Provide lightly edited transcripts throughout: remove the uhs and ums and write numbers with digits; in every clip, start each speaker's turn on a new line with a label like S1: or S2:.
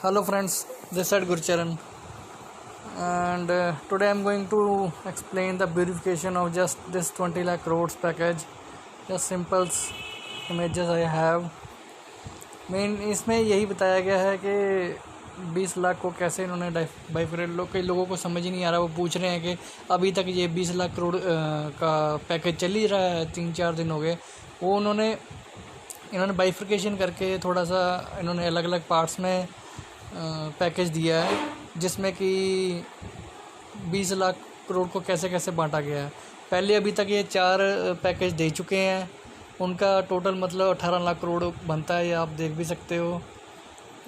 S1: Hello friends, this side Gurcharan, and today I'm going to explain the verification of just this 20 lakh crores package. Just simple images I have. Main इसमें यही बताया गया है कि 20 लाख को कैसे इन्होंने बाइफरेट कई लोगों को समझ ही नहीं आ रहा। वो पूछ रहे हैं कि अभी तक ये 20 लाख करोड़ का पैकेज चल ही रहा है, 3-4 दिन हो गए। वो इन्होंने बाइफिकेशन करके थोड़ा सा इन्होंने अलग अलग पार्ट्स में पैकेज दिया है, जिसमें कि 20 लाख करोड़ को कैसे कैसे बांटा गया है। पहले अभी तक ये 4 पैकेज दे चुके हैं, उनका टोटल मतलब 18 लाख करोड़ बनता है। ये आप देख भी सकते हो।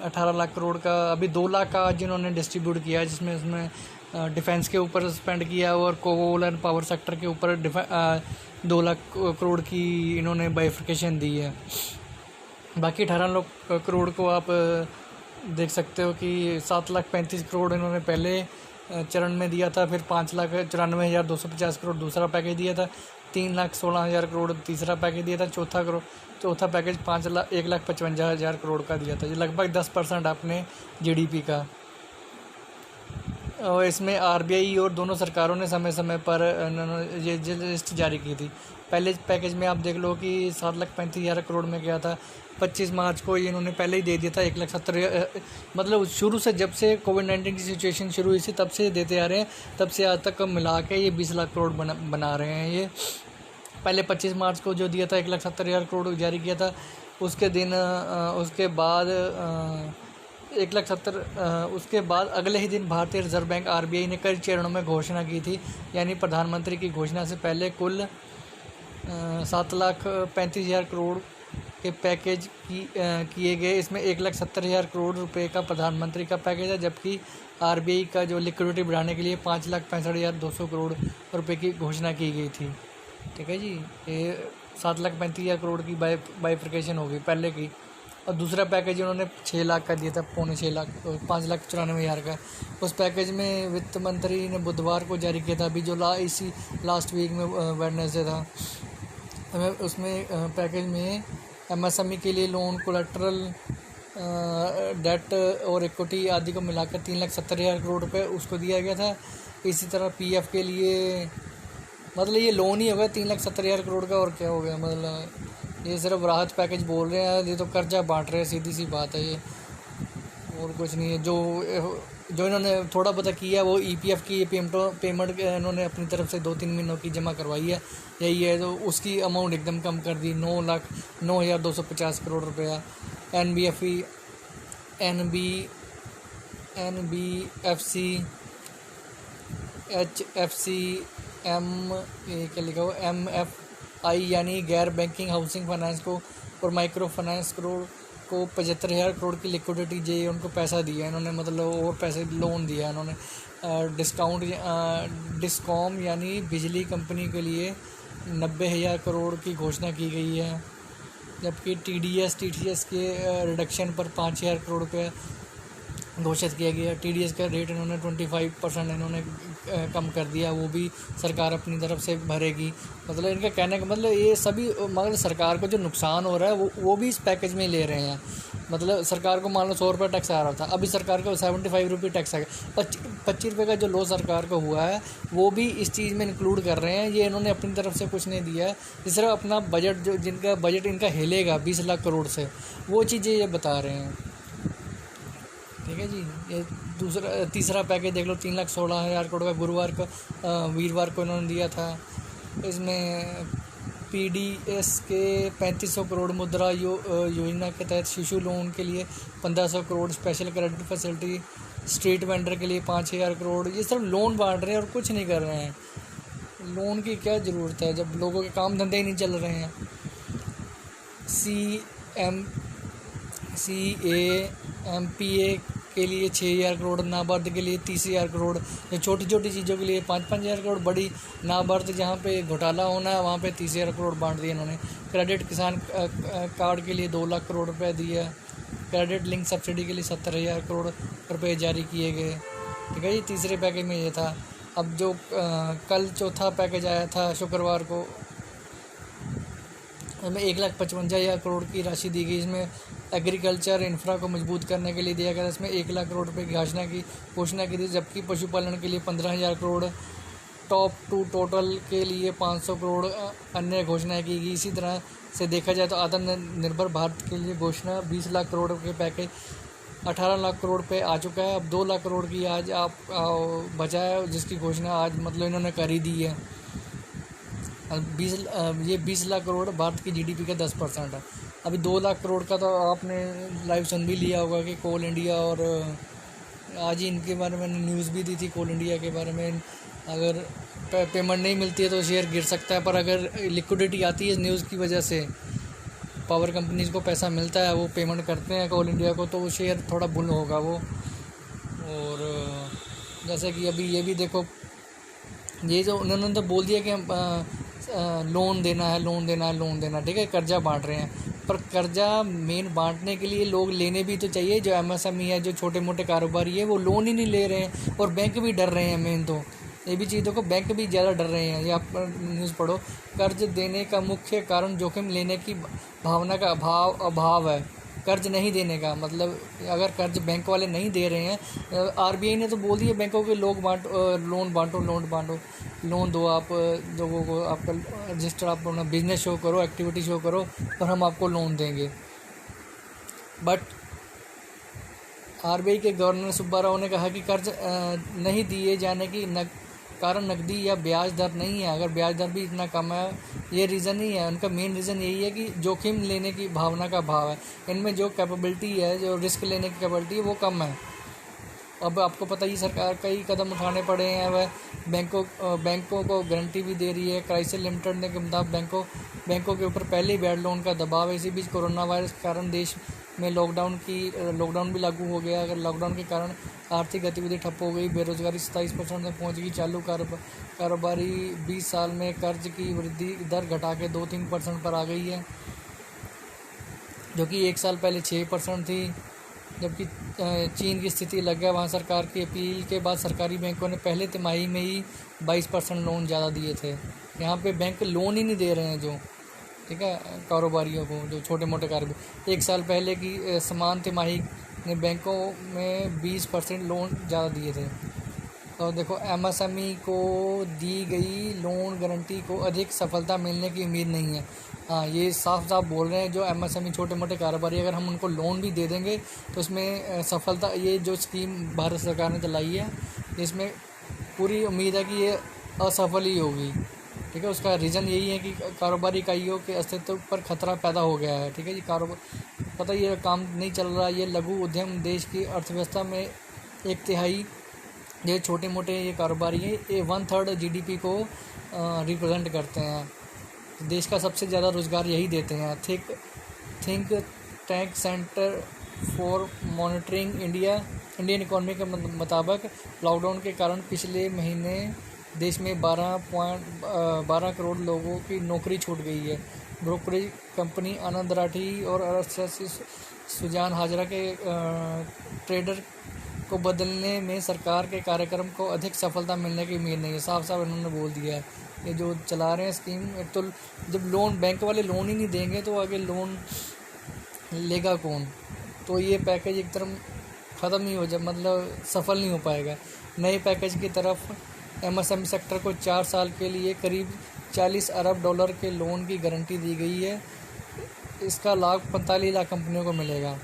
S1: 18 लाख करोड़ का अभी 2 लाख का आज इन्होंने डिस्ट्रीब्यूट किया है, जिसमें इसमें डिफेंस के ऊपर स्पेंड किया और कोल एंड पावर सेक्टर के ऊपर 2 लाख करोड़ की इन्होंने बाइफिकेशन दी है। बाकी 18 लाख करोड़ को आप देख सकते हो कि 7,35,00,000 करोड़ इन्होंने पहले चरण में दिया था, फिर 5,94,250 करोड़ दूसरा पैकेज दिया था, 3,16,000 करोड़ तीसरा पैकेज दिया था, चौथा पैकेज 1,55,000 करोड़ का दिया था। ये लगभग 10% अपने जीडीपी का। और इसमें आरबीआई और दोनों सरकारों ने समय समय पर ये लिस्ट जारी की थी। पहले पैकेज में आप देख लो कि 7,35,000 करोड़ में गया था। 25 मार्च को ये इन्होंने पहले ही दे दिया था 1,70,000। मतलब शुरू से जब से कोविड-19 की सिचुएशन शुरू हुई थी तब से देते आ रहे हैं, तब से आज तक मिला के ये 20 लाख करोड़ बना रहे हैं। ये पहले 25 मार्च को जो दिया था 1,70,000 करोड़ जारी किया था, उसके दिन उसके बाद 1,70,000 उसके बाद अगले ही दिन भारतीय रिजर्व बैंक आरबीआई ने कई चरणों में घोषणा की थी। यानी प्रधानमंत्री की घोषणा से पहले कुल 7,35,000 करोड़ के पैकेज किए गए। इसमें 1,70,000 करोड़ रुपए का प्रधानमंत्री का पैकेज है, जबकि आरबीआई का जो लिक्विडिटी बढ़ाने के लिए 5,65,200 करोड़ रुपए की घोषणा की गई थी। ठीक है जी, ये 7,35,000 करोड़ की बाइफिकेशन हो गई पहले की। और दूसरा पैकेज उन्होंने 6 लाख का दिया था, 6.25 लाख, 5,94,000 का। उस पैकेज में वित्त मंत्री ने बुधवार को जारी किया था, अभी जो लास्ट वीक में वेडनेसडे था। उसमें पैकेज में एमएसएमई के लिए लोन, कोलेटरल, डेट और इक्विटी आदि को मिलाकर 3,70,000 करोड़ रुपए उसको दिया गया था। इसी तरह पीएफ के लिए, मतलब ये लोन ही होगा 3,70,000 करोड़ का, और क्या हो गया। मतलब ये सिर्फ राहत पैकेज बोल रहे हैं, ये तो कर्जा बांट रहे हैं, सीधी सी बात है ये, और कुछ नहीं है। जो इन्होंने थोड़ा बहुत किया वो ईपीएफ की पेमेंट इन्होंने अपनी तरफ से 2-3 महीनों की जमा करवाई है, यही है। तो उसकी अमाउंट एकदम कम कर दी, 9,09,250 करोड़ रुपया। एनबीएफसी, एचएफसी, क्या लिखा हुआ, एमएफआई यानी गैर बैंकिंग हाउसिंग फाइनेंस को और माइक्रो फाइनेंस करोड़ को 75,000 करोड़ की लिक्विडिटी चाहिए, उनको पैसा दिया इन्होंने, मतलब और पैसे लोन दिया इन्होंने। डिस्कॉम यानी बिजली कंपनी के लिए 90,000 करोड़ की घोषणा की गई है, जबकि टीडीएस के रिडक्शन पर 5,000 करोड़ रुपये घोषित किया गया। टीडीएस का रेट इन्होंने 25% इन्होंने कम कर दिया, वो भी सरकार अपनी तरफ से भरेगी। मतलब इनका कहने का मतलब ये सभी, मतलब सरकार को जो नुकसान हो रहा है वो भी इस पैकेज में ले रहे हैं। मतलब सरकार को मान लो 100 रुपये टैक्स आ रहा था, अभी सरकार को 75 रुपये टैक्स आ गया। 25 रुपये का जो लॉस सरकार को हुआ है वो भी इस चीज़ में इंक्लूड कर रहे हैं। ये इन्होंने अपनी तरफ से कुछ नहीं दिया है, सिर्फ अपना बजट, जो जिनका बजट इनका हिलेगा 20 लाख करोड़ से, वो चीज़ें ये बता रहे हैं। ठीक है जी, ये तीसरा पैकेज देख लो, 3,16,000 करोड़ का वीरवार को इन्होंने दिया था। इसमें पीडीएस के 3,500 करोड़ मुद्रा योजना के तहत शिशु लोन के लिए 1,500 crore, special credit facility, street vendor के लिए 5,000 करोड़। ये सब लोन बांट रहे हैं और कुछ नहीं कर रहे हैं। लोन की क्या ज़रूरत है जब लोगों के काम धंधे ही नहीं चल रहे हैं। CAMPA के लिए 6,000 करोड़, नाबार्ड के लिए 30,000 करोड़। जो छोटी छोटी चीज़ों के लिए 5,000 करोड़, बड़ी नाबार्ड जहाँ पे घोटाला होना है वहाँ पे 30,000 करोड़ बांट दिए इन्होंने। क्रेडिट किसान कार्ड के लिए 2 लाख करोड़ रुपए दिया। क्रेडिट लिंक सब्सिडी के लिए 70,000 करोड़ रुपए जारी किए गए। ठीक है जी, तीसरे पैकेज में ये था। अब जो कल चौथा पैकेज आया था शुक्रवार को, हमें 1,55,000 करोड़ की राशि दी गई। इसमें एग्रीकल्चर इंफ्रा को मजबूत करने के लिए दिया गया। इसमें 1 लाख करोड़ रुपये की घोषणा की थी, जबकि पशुपालन के लिए 15,000 करोड़, टॉप 2 टोटल के लिए 500 करोड़ अन्य घोषणाएं की गई। इसी तरह से देखा जाए तो आत्मनिर्भर भारत के लिए घोषणा 20 लाख करोड़ के पैकेज 18 लाख करोड़ पे आ चुका है। अब 2 लाख करोड़ की आज बचा है, जिसकी घोषणा आज मतलब इन्होंने कर ही दी है। 20 लाख करोड़ भारत की जीडीपी का 10% है। अभी 2 लाख करोड़ का तो आपने लाइव सुन भी लिया होगा कि कोल इंडिया, और आज ही इनके बारे में न्यूज़ भी दी थी कोल इंडिया के बारे में। अगर पेमेंट नहीं मिलती है तो शेयर गिर सकता है, पर अगर लिक्विडिटी आती है इस न्यूज़ की वजह से, पावर कंपनीज को पैसा मिलता है, वो पेमेंट करते हैं कोल इंडिया को, तो वो शेयर थोड़ा बुल होगा वो। और जैसे कि अभी ये भी देखो, ये जो उन्होंने तो बोल दिया कि हम लोन देना है, ठीक है, कर्जा बांट रहे हैं, पर कर्जा मेन बांटने के लिए लोग लेने भी तो चाहिए। जो एमएसएमई है, जो छोटे मोटे कारोबारी है, वो लोन ही नहीं ले रहे हैं, और बैंक भी डर रहे हैं। मेन तो ये भी चीज़ देखो, बैंक भी ज़्यादा डर रहे हैं। ये आप न्यूज़ पढ़ो, कर्ज देने का मुख्य कारण जोखिम लेने की भावना का अभाव है। कर्ज नहीं देने का मतलब, अगर कर्ज बैंक वाले नहीं दे रहे हैं, आरबीआई ने तो बोल दिया बैंकों के लोन बांटो, लोन दो आप लोगों को, आपका रजिस्टर, आप अपना बिजनेस शो करो, एक्टिविटी शो करो, और हम आपको लोन देंगे। बट आरबीआई के गवर्नर सुब्बा राव ने कहा कि कर्ज नहीं दिए जाने की कारण नकदी या ब्याज दर नहीं है। अगर ब्याज दर भी इतना कम है, ये रीज़न नहीं है उनका। मेन रीज़न यही है कि जोखिम लेने की भावना का अभाव है। इनमें जो कैपेबिलिटी है, जो रिस्क लेने की कैपेबिलिटी है, वो कम है। अब आपको पता ही, सरकार कई कदम उठाने पड़े हैं। वह बैंकों को गारंटी भी दे रही है। क्राइसिस लिमिटेड ने के मुताबिक बैंकों के ऊपर पहले ही बैड लोन का दबाव है। इसी बीच कोरोना वायरस के कारण देश में लॉकडाउन भी लागू हो गया। अगर लॉकडाउन के कारण आर्थिक गतिविधि ठप हो गई, बेरोजगारी 27% में पहुंच गई। चालू कारोबारी 20 साल में कर्ज की वृद्धि दर घटा के 2-3% पर आ गई है, जो कि 1 साल पहले 6% थी। जबकि चीन की स्थिति अलग है। वहाँ सरकार की अपील के बाद सरकारी बैंकों ने पहले तिमाही में ही 22% लोन ज़्यादा दिए थे। यहाँ पे बैंक लोन ही नहीं दे रहे हैं, जो ठीक है, कारोबारियों को, जो छोटे मोटे कारोबार। 1 साल पहले की समान तिमाही ने बैंकों में 20% लोन ज़्यादा दिए थे। और देखो, एमएसएमई को दी गई लोन गारंटी को अधिक सफलता मिलने की उम्मीद नहीं है। हाँ, ये साफ साफ बोल रहे हैं जो एमएसएमई छोटे मोटे कारोबारी, अगर हम उनको लोन भी दे देंगे तो इसमें सफलता, ये जो स्कीम भारत सरकार ने चलाई है, इसमें पूरी उम्मीद है कि ये असफल ही होगी। ठीक है, उसका रीज़न यही है कि कारोबारी इकाइयों के अस्तित्व पर खतरा पैदा हो गया है। ठीक है जी, कारोबार पता ये काम नहीं चल रहा। ये लघु उद्यम देश की अर्थव्यवस्था में 1/3, ये छोटे मोटे ये कारोबारी हैं, ये 1/3 जीडीपी को रिप्रेजेंट करते हैं। देश का सबसे ज़्यादा रोज़गार यही देते हैं। Think tank centre for monitoring Indian economy के मुताबिक लॉकडाउन के कारण पिछले महीने देश में 12 करोड़ लोगों की नौकरी छूट गई है। ब्रोकरेज कंपनी आनंद राठी और सुजान हाजरा के ट्रेडर को बदलने में सरकार के कार्यक्रम को अधिक सफलता मिलने की उम्मीद नहीं है। साफ साफ इन्होंने बोल दिया है। ये जो चला रहे हैं स्कीम, एक तो जब लोन, बैंक वाले लोन ही नहीं देंगे तो आगे लोन लेगा कौन? तो ये पैकेज एक तरफ ख़त्म ही हो जाए, मतलब सफल नहीं हो पाएगा। नए पैकेज की तरफ एमएसएमई सेक्टर को 4 साल के लिए करीब $40 अरब के लोन की गारंटी दी गई है। इसका लाभ 45 लाख कंपनियों को मिलेगा।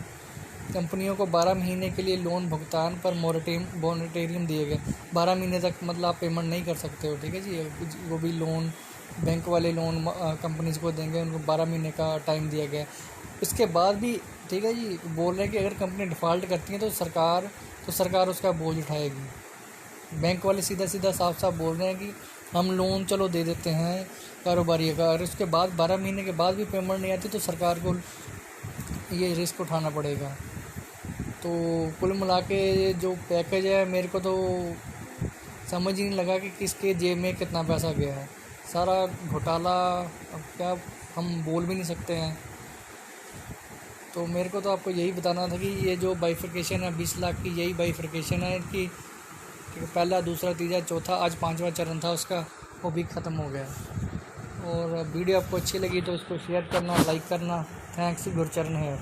S1: कंपनियों को 12 महीने के लिए लोन भुगतान पर मोरेटोरियम दिए गए। 12 महीने तक मतलब आप पेमेंट नहीं कर सकते हो। ठीक है जी, वो भी लोन, बैंक वाले लोन कंपनीज को देंगे, उनको 12 महीने का टाइम दिया गया। इसके बाद भी ठीक है जी, बोल रहे हैं कि अगर कंपनी डिफ़ॉल्ट करती है तो सरकार उसका बोझ उठाएगी। बैंक वाले सीधा साफ साफ बोल रहे हैं कि हम लोन चलो दे देते हैं कारोबारी का, अगर उसके बाद 12 महीने के बाद भी पेमेंट नहीं आती तो सरकार को ये रिस्क उठाना पड़ेगा। तो कुल मिला के जो पैकेज है, मेरे को तो समझ ही नहीं लगा कि किसके जेब में कितना पैसा गया है। सारा घोटाला, अब क्या हम बोल भी नहीं सकते हैं। तो मेरे को तो आपको यही बताना था कि ये जो बाइफर्केशन है 20 लाख की, यही बाइफर्केशन है कि पहला, दूसरा, तीसरा, चौथा, आज 5वां चरण था उसका, वो भी ख़त्म हो गया। और वीडियो आपको अच्छी लगी तो उसको शेयर करना, लाइक करना। थैंक्स, गुरचरण है।